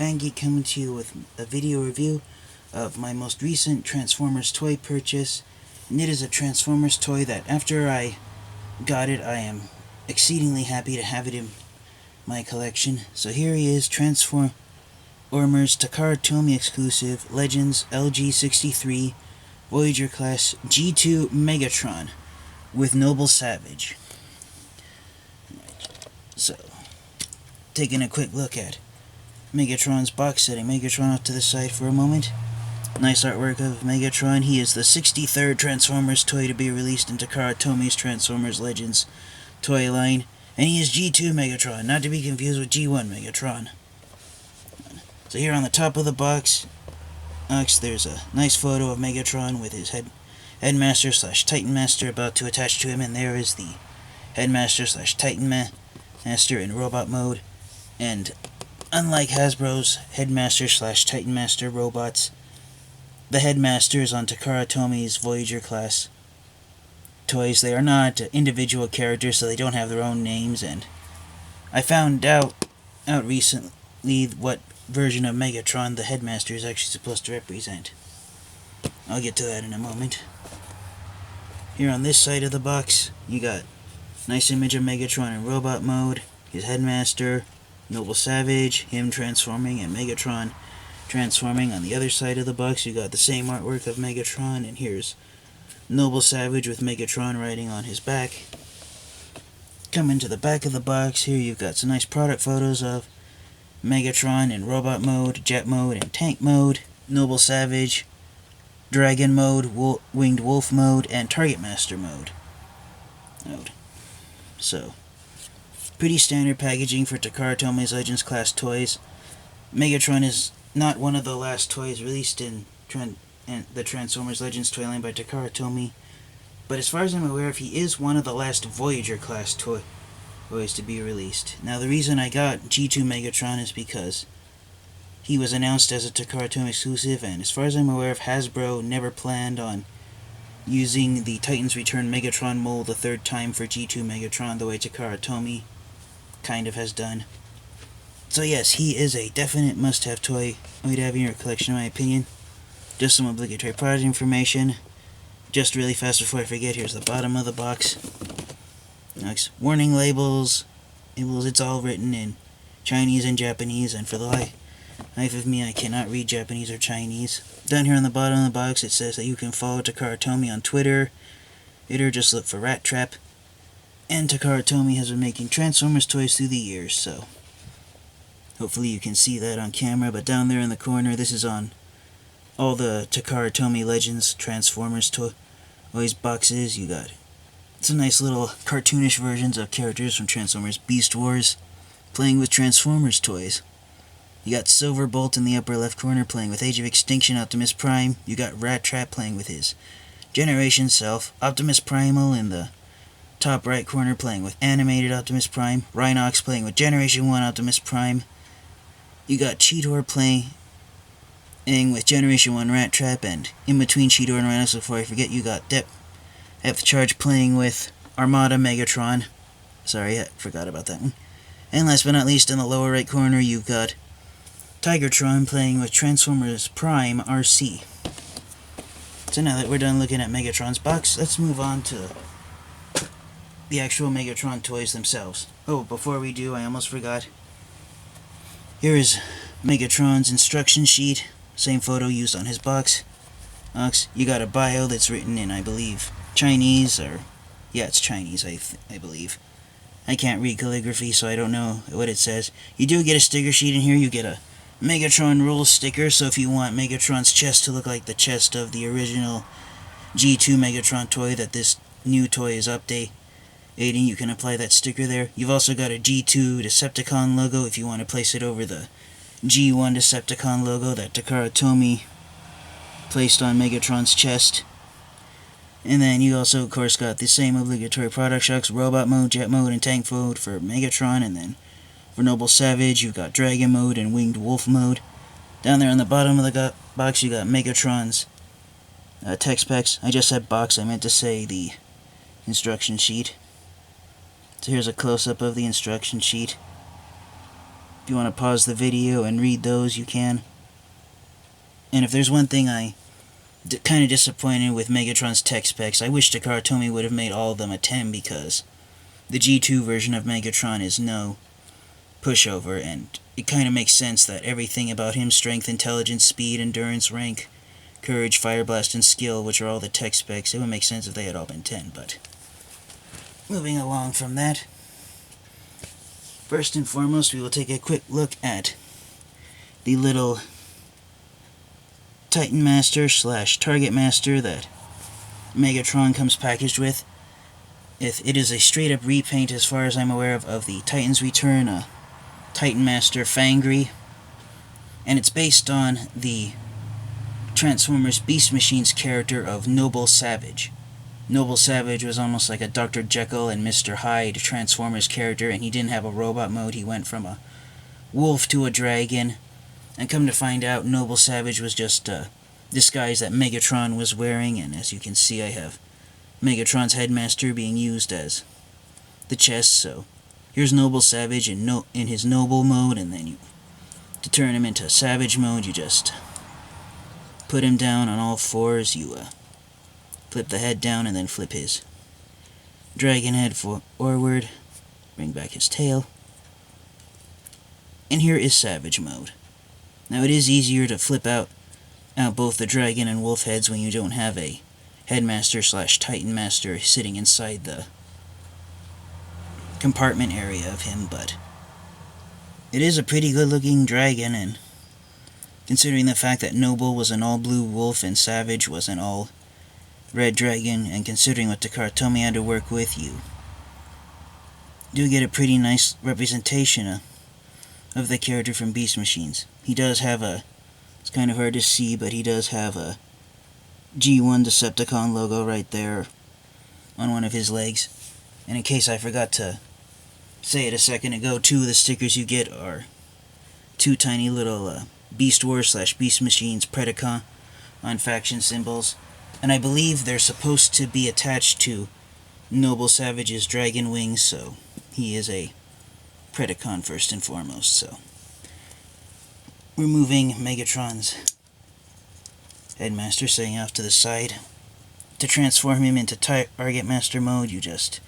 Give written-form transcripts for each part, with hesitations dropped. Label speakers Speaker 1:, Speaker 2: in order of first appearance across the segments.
Speaker 1: Geek coming to you with a video review of my most recent Transformers toy purchase. And it is a Transformers toy that after I got it, I am exceedingly happy to have it in my collection. So here he is, Transformers TakaraTomy exclusive Legends LG-63 Voyager class G2 Megatron with Noble Savage. So, taking a quick look at Megatron's box, setting Megatron off to the side for a moment. Nice artwork of Megatron. He is the 63rd Transformers toy to be released in TakaraTomy's Transformers Legends toy line. And he is G2 Megatron, not to be confused with G1 Megatron. So here on the top of the box, there's a nice photo of Megatron with his Headmaster / Titan Master about to attach to him. And there is the Headmaster / Titan Master in robot mode. And unlike Hasbro's Headmaster / Titan Master robots, the Headmasters on TakaraTomy's Voyager class toys, they are not individual characters, so they don't have their own names. And I found out recently what version of Megatron the Headmaster is actually supposed to represent. I'll get to that in a moment. Here on this side of the box, you got a nice image of Megatron in robot mode, his Headmaster, Noble Savage, him transforming, and Megatron transforming. On the other side of the box, you got the same artwork of Megatron, and here's Noble Savage with Megatron riding on his back. Coming to the back of the box, here you've got some nice product photos of Megatron in robot mode, jet mode, and tank mode, Noble Savage, dragon mode, winged wolf mode, and target master mode. So, pretty standard packaging for TakaraTomy's Legends class toys. Megatron is not one of the last toys released in the Transformers Legends toy line by TakaraTomy, but as far as I'm aware, he is one of the last Voyager class toys to be released. Now, the reason I got G2 Megatron is because he was announced as a TakaraTomy exclusive, and as far as I'm aware, Hasbro never planned on using the Titans Return Megatron mold a third time for G2 Megatron the way TakaraTomy kind of has done. So yes, he is a definite must-have toy to have in your collection, in my opinion. Just some obligatory product information. Just really fast before I forget, here's the bottom of the box. Next, warning labels. It's all written in Chinese and Japanese, and for the life of me, I cannot read Japanese or Chinese. Down here on the bottom of the box, it says that you can follow TakaraTomy on Twitter. Just look for Rat Trap. And TakaraTomy has been making Transformers toys through the years, so hopefully you can see that on camera. But down there in the corner, this is on all the TakaraTomy Legends Transformers toys boxes. You got some nice little cartoonish versions of characters from Transformers Beast Wars playing with Transformers toys. You got Silverbolt in the upper left corner playing with Age of Extinction Optimus Prime. You got Rat Trap playing with his Generation Self. Optimus Primal in the top right corner playing with Animated Optimus Prime. Rhinox playing with Generation 1 Optimus Prime. You got Cheetor playing with Generation 1 Rat Trap, and in between Cheetor and Rhinox, before I forget, you got Depth Charge playing with Armada Megatron. Sorry, I forgot about that one. And last but not least, in the lower right corner, you've got Tigertron playing with Transformers Prime RC. So now that we're done looking at Megatron's box, let's move on to the actual Megatron toys themselves. Oh, before we do, I almost forgot. Here is Megatron's instruction sheet. Same photo used on his box. You got a bio that's written in, I believe, Chinese, or yeah, it's Chinese, I believe. I can't read calligraphy, so I don't know what it says. You do get a sticker sheet in here. You get a Megatron Rules sticker, so if you want Megatron's chest to look like the chest of the original G2 Megatron toy that this new toy is updating, you can apply that sticker there. You've also got a G2 Decepticon logo if you want to place it over the G1 Decepticon logo that TakaraTomy placed on Megatron's chest. And then you also, of course, got the same obligatory product shocks, robot mode, jet mode, and tank mode for Megatron. And then for Noble Savage, you've got dragon mode and winged wolf mode. Down there on the bottom of the box, you got Megatron's text specs. I just said box, I meant to say the instruction sheet. So here's a close-up of the instruction sheet. If you want to pause the video and read those, you can. And if there's one thing I kind of disappointed with Megatron's tech specs, I wish TakaraTomy would have made all of them a 10, because the G2 version of Megatron is no pushover, and it kind of makes sense that everything about him, strength, intelligence, speed, endurance, rank, courage, fire blast, and skill, which are all the tech specs, it would make sense if they had all been 10, but moving along from that, first and foremost, we will take a quick look at the little Titan Master / Target Master that Megatron comes packaged with. It is a straight up repaint, as far as I'm aware of the Titan's Return, Titan Master Fangry, and it's based on the Transformers Beast Machines character of Noble Savage. Noble Savage was almost like a Dr. Jekyll and Mr. Hyde Transformers character, and he didn't have a robot mode. He went from a wolf to a dragon, and come to find out, Noble Savage was just a disguise that Megatron was wearing, and as you can see, I have Megatron's Headmaster being used as the chest, so here's Noble Savage in his Noble mode, and then to turn him into Savage mode, you just put him down on all fours, you flip the head down, and then flip his dragon head forward, bring back his tail, and here is Savage mode. Now it is easier to flip out both the dragon and wolf heads when you don't have a Headmaster / Titan Master sitting inside the compartment area of him, but it is a pretty good looking dragon, and considering the fact that Noble was an all blue wolf and Savage was an all red dragon, and considering what TakaraTomy had to work with, you do get a pretty nice representation of the character from Beast Machines. He does have it's kind of hard to see, but he does have a G1 Decepticon logo right there on one of his legs. And in case I forgot to say it a second ago, 2 of the stickers you get are 2 tiny little Beast Wars / Beast Machines Predacon on faction symbols. And I believe they're supposed to be attached to Noble Savage's dragon wings, so he is a Predacon first and foremost. So removing Megatron's Headmaster, setting off to the side. To transform him into Target Master mode, you just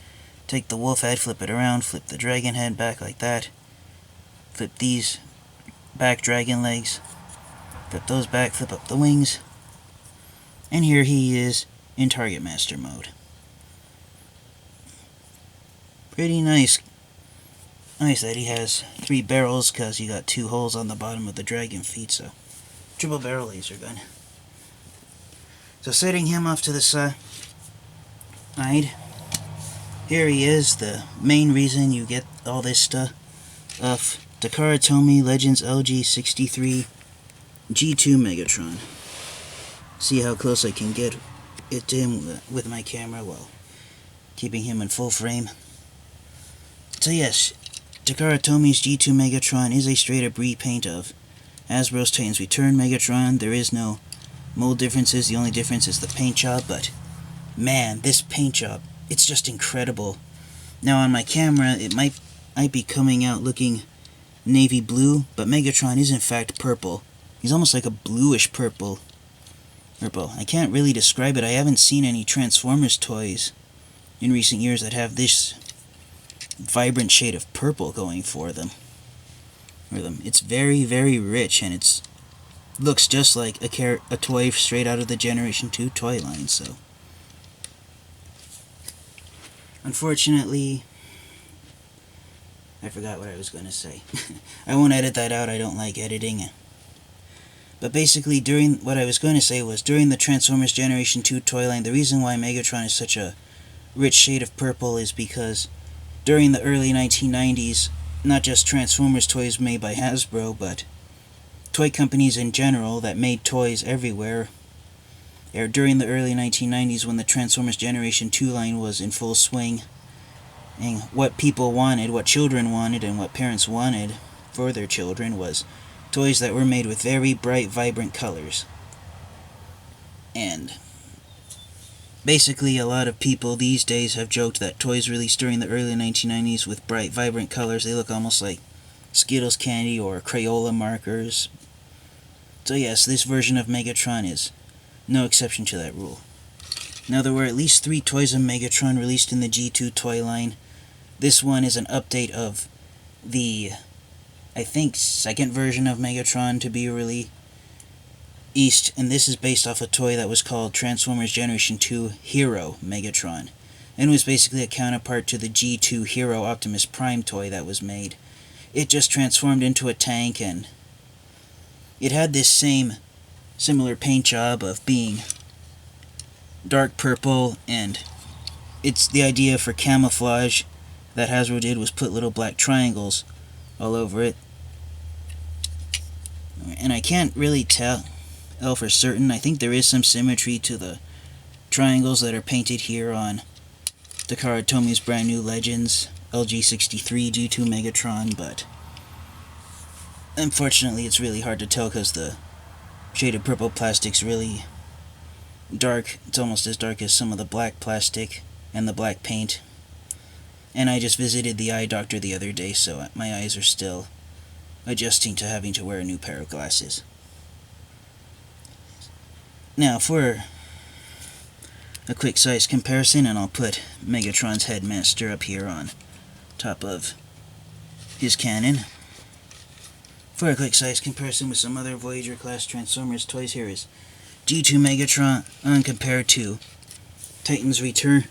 Speaker 1: take the wolf head, flip it around, flip the dragon head back like that, flip these back dragon legs, flip those back, flip up the wings, and here he is in Target Master mode. Pretty nice. Nice that he has 3 barrels, because you got 2 holes on the bottom of the dragon feet, so triple barrel laser gun. So setting him off to the side, here he is, the main reason you get all this stuff of TakaraTomy Legends LG-63 G2 Megatron. See how close I can get it to him with my camera while keeping him in full frame. So yes, TakaraTomy's G2 Megatron is a straight up repaint of Hasbro's Titans Return Megatron. There is no mold differences, the only difference is the paint job, but man, this paint job, it's just incredible. Now on my camera, it might be coming out looking navy blue, but Megatron is in fact purple. He's almost like a bluish purple. I can't really describe it. I haven't seen any Transformers toys in recent years that have this vibrant shade of purple going for them. It's very, very rich, and it's looks just like a toy straight out of the Generation 2 toy line, so unfortunately, I forgot what I was going to say. I won't edit that out, I don't like editing. But basically, what I was going to say was, during the Transformers Generation 2 toy line, the reason why Megatron is such a rich shade of purple is because during the early 1990s, not just Transformers toys made by Hasbro, but toy companies in general that made toys everywhere, during the early 1990s when the Transformers Generation 2 line was in full swing, and what people wanted, what children wanted, and what parents wanted for their children was toys that were made with very bright, vibrant colors. And basically, a lot of people these days have joked that toys released during the early 1990s with bright, vibrant colors, they look almost like Skittles candy or Crayola markers. So yes, this version of Megatron is no exception to that rule. Now, there were at least 3 toys of Megatron released in the G2 toy line. This one is an update of the, I think, second version of Megatron to be released, and this is based off a toy that was called Transformers Generation 2 Hero Megatron, and was basically a counterpart to the G2 Hero Optimus Prime toy that was made. It just transformed into a tank, and it had this similar paint job of being dark purple, and it's the idea for camouflage that Hasbro did was put little black triangles all over it. And I can't really tell for certain. I think there is some symmetry to the triangles that are painted here on TakaraTomy's brand new Legends LG-63 G2 Megatron, but unfortunately it's really hard to tell because the shaded purple plastic's really dark. It's almost as dark as some of the black plastic and the black paint. And I just visited the eye doctor the other day, so my eyes are still adjusting to having to wear a new pair of glasses. Now, for a quick size comparison, and I'll put Megatron's headmaster up here on top of his cannon. For a quick size comparison with some other Voyager class Transformers toys, here is G2 Megatron compared to Titan's Return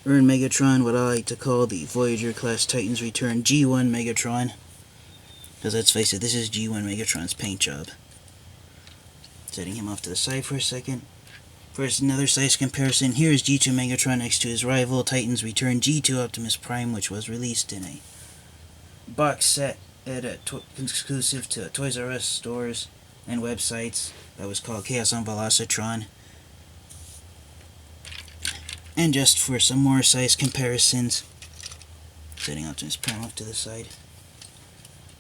Speaker 1: Megatron, what I like to call the Voyager class Titan's Return G1 Megatron. Because let's face it, this is G1 Megatron's paint job. Setting him off to the side for a second. First, another size comparison. Here is G2 Megatron next to his rival Titan's Return G2 Optimus Prime, which was released in a box set at exclusive to Toys R Us stores and websites that was called Chaos on Velocitron. And just for some more size comparisons, setting Optimus Prime off to the side.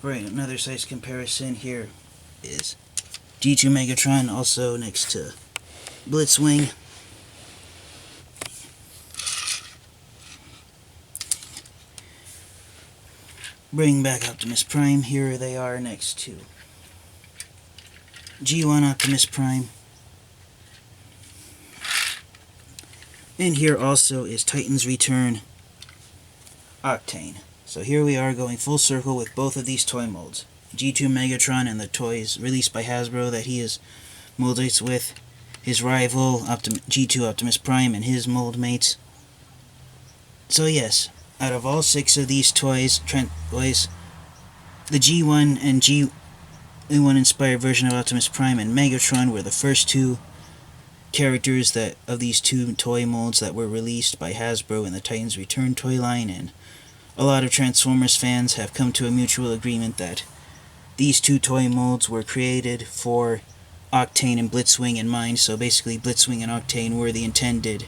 Speaker 1: For another size comparison, here is G2 Megatron, also next to Blitzwing. Bring back Optimus Prime, here they are next to G1 Optimus Prime. And here also is Titan's Return Octane. So here we are going full circle with both of these toy molds. G2 Megatron and the toys released by Hasbro that he is mold-mates with. His rival, G2 Optimus Prime, and his mold mates. So yes, out of all 6 of these toys, the G1 and G1 inspired version of Optimus Prime and Megatron were the first 2 characters of these 2 toy molds that were released by Hasbro in the Titan's Return toy line, and a lot of Transformers fans have come to a mutual agreement that these 2 toy molds were created for Octane and Blitzwing in mind. So basically Blitzwing and Octane were the intended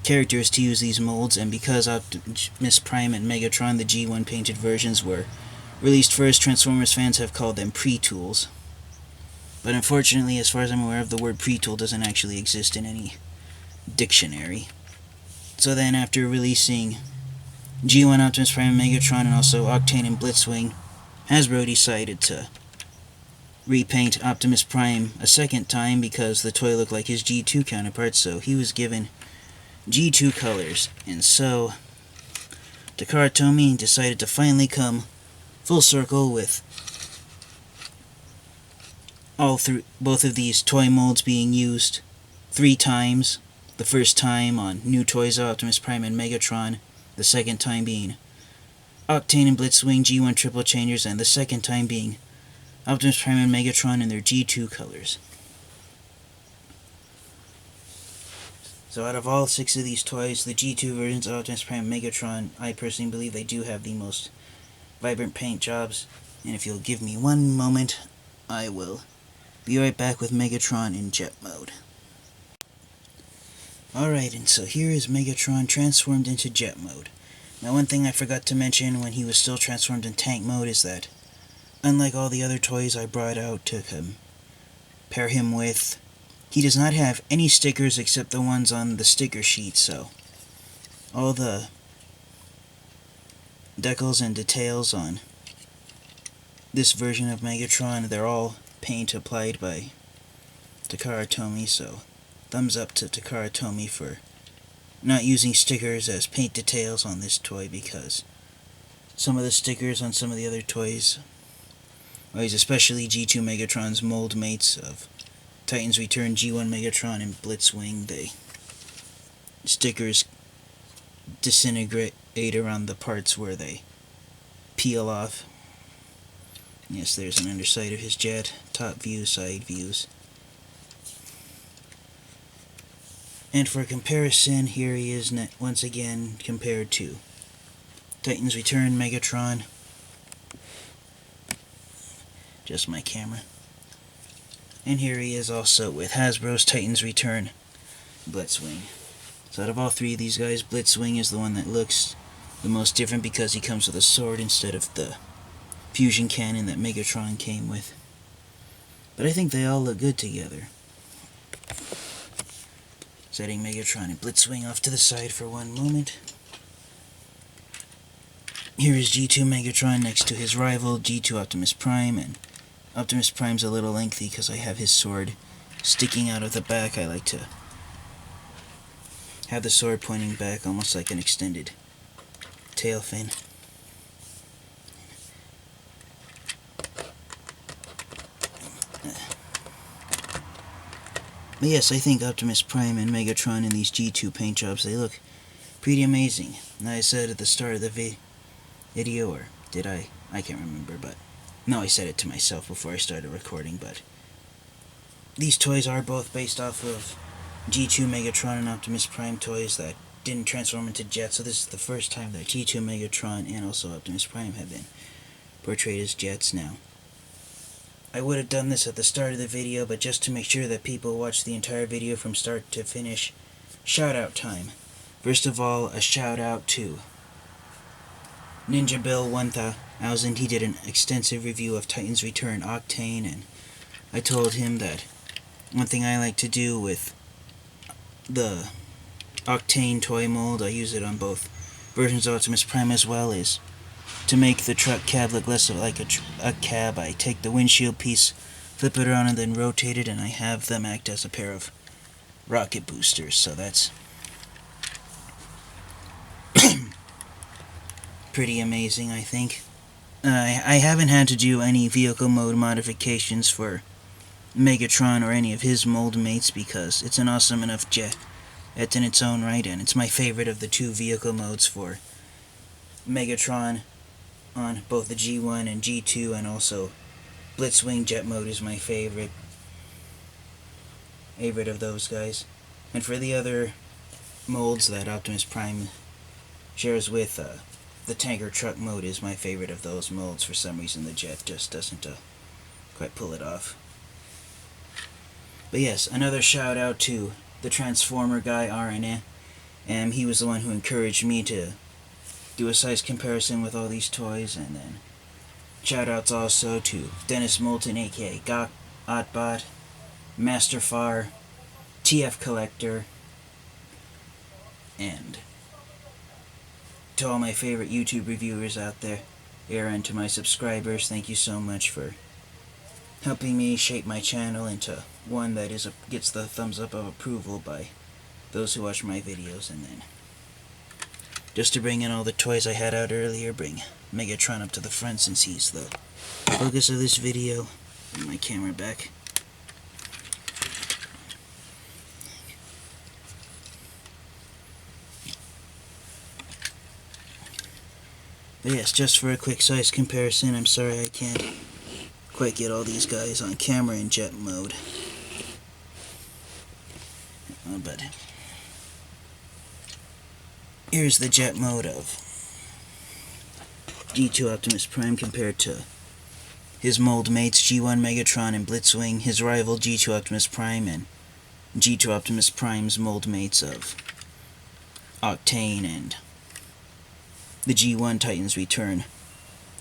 Speaker 1: characters to use these molds, and because Optimus Prime and Megatron, the G1 painted versions, were released first, Transformers fans have called them pre-tools. But unfortunately, as far as I'm aware of, the word pre-tool doesn't actually exist in any dictionary. So then, after releasing G1 Optimus Prime and Megatron, and also Octane and Blitzwing, Hasbro decided to repaint Optimus Prime a second time because the toy looked like his G2 counterpart, so he was given G2 colors. And so TakaraTomy decided to finally come full circle with both of these toy molds being used 3 times. The first time on new toys of Optimus Prime and Megatron, the second time being Octane and Blitzwing G1 triple changers, and the second time being Optimus Prime and Megatron in their G2 colors. So out of all 6 of these toys, the G2 versions of Optimus Prime and Megatron, I personally believe they do have the most vibrant paint jobs. And if you'll give me one moment, I will be right back with Megatron in jet mode. Alright, and so here is Megatron transformed into jet mode. Now, one thing I forgot to mention when he was still transformed in tank mode is that, unlike all the other toys I brought out to compare him with, he does not have any stickers except the ones on the sticker sheet, so all the decals and details on this version of Megatron, they're all paint applied by TakaraTomy, so thumbs up to TakaraTomy for not using stickers as paint details on this toy, because some of the stickers on some of the other toys, especially G2 Megatron's mold mates of Titans Return, G1 Megatron, and Blitzwing, stickers disintegrate around the parts where they peel off. Yes, there's an underside of his jet, top view, side views. And for comparison, here he is once again compared to Titans Return Megatron. Just my camera. And here he is also with Hasbro's Titans Return Blitzwing. So out of all three of these guys, Blitzwing is the one that looks the most different because he comes with a sword instead of the fusion cannon that Megatron came with. But I think they all look good together. Setting Megatron and Blitzwing off to the side for one moment. Here is G2 Megatron next to his rival G2 Optimus Prime, and Optimus Prime's a little lengthy because I have his sword sticking out of the back. I like to have the sword pointing back, almost like an extended tail fin. But yes, I think Optimus Prime and Megatron in these G2 paint jobs, they look pretty amazing. And I said at the start of the video, or did I? I can't remember, but no, I said it to myself before I started recording, but these toys are both based off of G2 Megatron and Optimus Prime toys that didn't transform into jets, so this is the first time that G2 Megatron and also Optimus Prime have been portrayed as jets now. I would have done this at the start of the video, but just to make sure that people watch the entire video from start to finish, shout out time. First of all, a shout out to Ninja Bill 1000. He did an extensive review of Titans Return Octane, and I told him that one thing I like to do with the Octane toy mold, I use it on both versions of Optimus Prime as well, is to make the truck cab look less like a cab. I take the windshield piece, flip it around, and then rotate it, and I have them act as a pair of rocket boosters, so that's pretty amazing, I think. I haven't had to do any vehicle mode modifications for Megatron or any of his mold mates because it's an awesome enough jet in its own right, and it's my favorite of the two vehicle modes for Megatron on both the G1 and G2, and also Blitzwing jet mode is my favorite of those guys. And for the other molds that Optimus Prime shares with, the tanker truck mode is my favorite of those molds. For some reason the jet just doesn't quite pull it off. But yes, another shout out to the Transformer guy, RNA. He was the one who encouraged me to do a size comparison with all these toys. And then shout outs also to Dennis Moulton, aka Gok Otbot, Master Far, TF Collector, and to all my favorite YouTube reviewers out there, and to my subscribers, thank you so much for helping me shape my channel into one that gets the thumbs up of approval by those who watch my videos. And then, just to bring in all the toys I had out earlier, bring Megatron up to the front since he's the focus of this video. Bring my camera back. But yes, just for a quick size comparison, I'm sorry I can't quite get all these guys on camera in jet mode. But here's the jet mode of G2 Optimus Prime compared to his mold mates G1 Megatron and Blitzwing, his rival G2 Optimus Prime, and G2 Optimus Prime's mold mates of Octane and the G1 Titans Return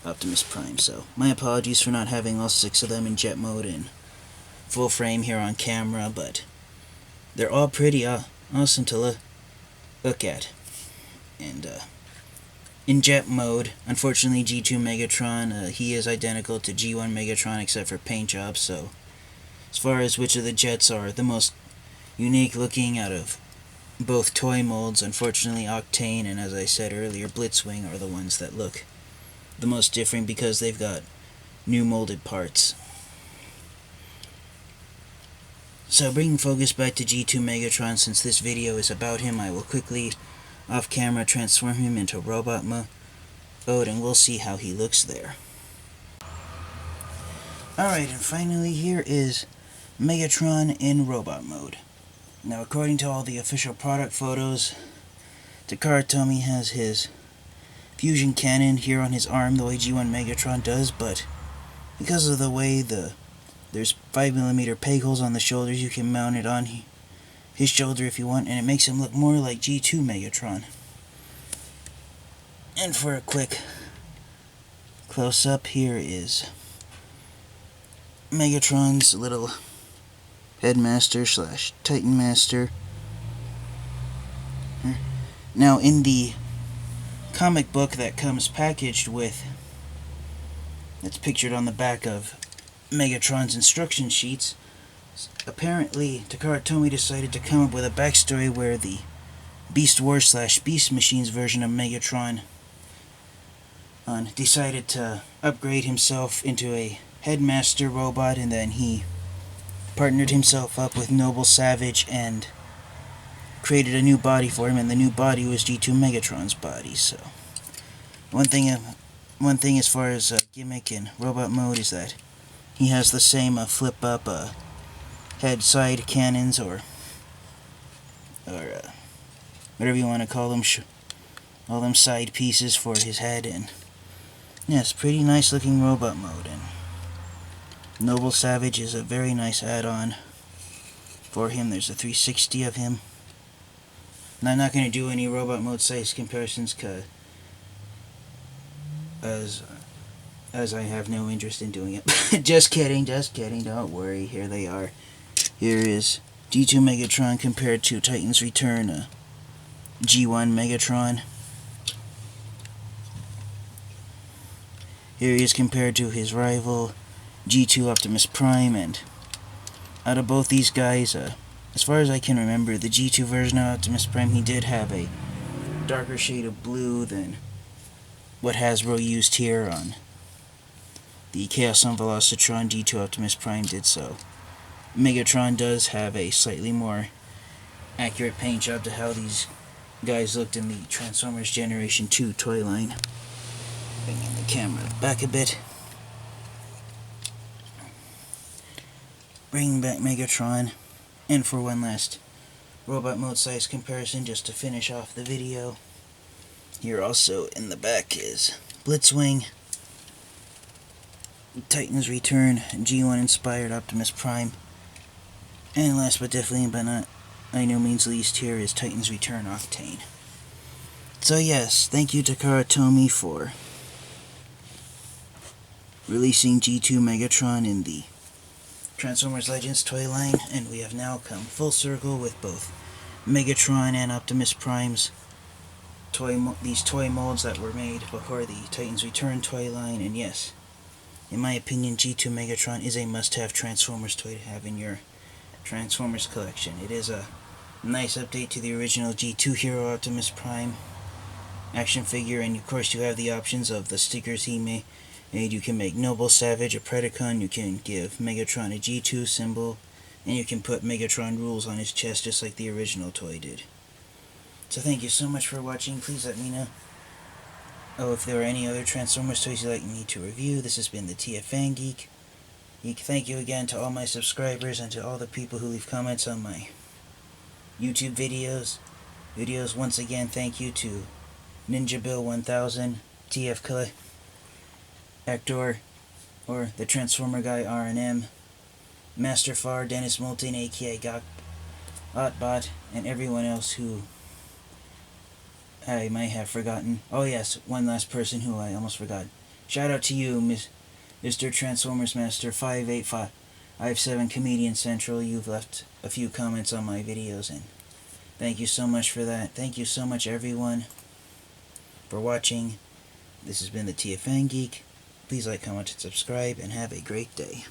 Speaker 1: Optimus Prime. So my apologies for not having all 6 of them in jet mode in full frame here on camera, but they're all pretty awesome to look at. And in jet mode. Unfortunately, G2 Megatron, he is identical to G1 Megatron except for paint jobs, so as far as which of the jets are the most unique looking out of both toy molds, unfortunately Octane and, as I said earlier, Blitzwing are the ones that look the most different because they've got new molded parts. So bringing focus back to G2 Megatron, since this video is about him, I will quickly off camera transform him into robot mode, and we'll see how he looks there. Alright, and finally here is Megatron in robot mode. Now, according to all the official product photos, TakaraTomy has his fusion cannon here on his arm the way G1 Megatron does, but because of the way there's 5mm peg holes on the shoulders, you can mount it on his shoulder if you want, and it makes him look more like G2 Megatron. And for a quick close-up, here is Megatron's little Headmaster / Titan Master. Now, in the comic book that comes packaged with, that's pictured on the back of Megatron's instruction sheets, apparently TakaraTomy decided to come up with a backstory where the Beast Wars / Beast Machines version of Megatron decided to upgrade himself into a Headmaster robot, and then he partnered himself up with Noble Savage and created a new body for him, and the new body was G2 Megatron's body. So one thing as far as gimmick in robot mode is that he has the same flip up head side cannons, or whatever you want to call them, all them side pieces for his head, and yes, pretty nice looking robot mode. And Noble Savage is a very nice add-on for him. There's a 360 of him. And I'm not going to do any robot mode size comparisons as I have no interest in doing it. Just kidding, don't worry. Here they are. Here is G2 Megatron compared to Titan's Return, G1 Megatron. Here he is compared to his rival, G2 Optimus Prime, and out of both these guys, as far as I can remember, the G2 version of Optimus Prime, he did have a darker shade of blue than what Hasbro used here on the Chaos on Velocitron. G2 Optimus Prime did so. Megatron does have a slightly more accurate paint job to how these guys looked in the Transformers Generation 2 toy line. Bringing the camera back a bit. Bringing back Megatron. And for one last robot mode size comparison, just to finish off the video, here also in the back is Blitzwing, Titan's Return, G1 inspired Optimus Prime, and last but definitely but not by no means least, here is Titan's Return Octane. So yes, thank you to TakaraTomy for releasing G2 Megatron in the Transformers Legends toy line, and we have now come full circle with both Megatron and Optimus Prime's these toy molds that were made before the Titan's Return toy line. And yes, in my opinion, G2 Megatron is a must-have Transformers toy to have in your Transformers collection. It is a nice update to the original G2 Hero Optimus Prime action figure, and of course you have the options of the stickers he made. You can make Noble Savage a Predacon, you can give Megatron a G2 symbol, and you can put Megatron rules on his chest just like the original toy did. So thank you so much for watching. Please let me know if there are any other Transformers toys you'd like me to review. This has been the TFN Geek. Thank you again to all my subscribers and to all the people who leave comments on my YouTube videos. Once again, thank you to Ninja Bill 1000, TF Clay, Actor, or the Transformer Guy R&M, Master Far, Dennis Moulton, aka Otbot, and everyone else who I might have forgotten. Oh yes, one last person who I almost forgot. Shout out to you, Mr. Transformers Master 58557 Comedian Central. You've left a few comments on my videos, and thank you so much for that. Thank you so much, everyone. for watching. This has been the TFN Geek. Please like, comment, and subscribe, and have a great day.